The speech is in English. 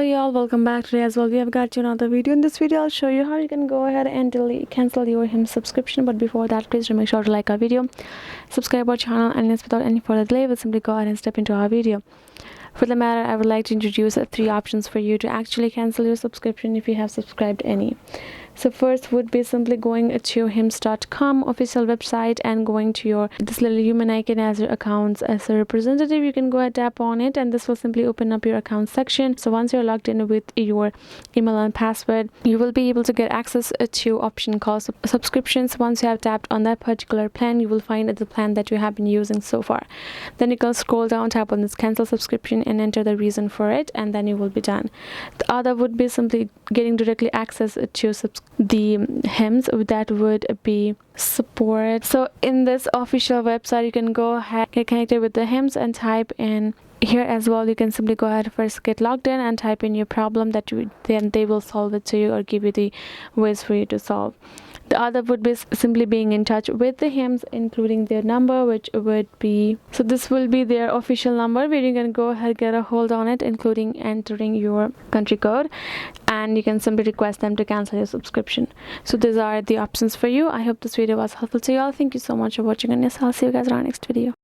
y'all, welcome back. Today as well we have got you another video. In this video I'll show you how you can go ahead and cancel your HIMS subscription. But before that, please make sure to like our video, subscribe our channel, and yes, without any further delay, we'll simply go ahead and step into our video. For the matter, I would like to introduce 3 options for you to actually cancel your subscription if you have subscribed any. So first would be simply going to hims.com official website and going to this little human icon as your accounts as a representative. You can go ahead, tap on it, and this will simply open up your account section. So once you're logged in with your email and password, you will be able to get access to option called subscriptions. Once you have tapped on that particular plan, you will find the plan that you have been using so far. Then you can scroll down, tap on this cancel subscription, and enter the reason for it, and then you will be done. The other would be simply getting directly access to the HIMS. That would be support. So in this official website, you can go ahead, get connected with the HIMS, and type in here as well. You can simply go ahead, first get logged in and type in your problem then they will solve it to you or give you the ways for you to solve. The other would be simply being in touch with the HIMS, including their number, which would be, so this will be their official number where you can go ahead, get a hold on it, including entering your country code, and you can simply request them to cancel your subscription. So these are the options for you. I hope this video was helpful to you all. Thank you so much for watching, and yes, I'll see you guys in our next video.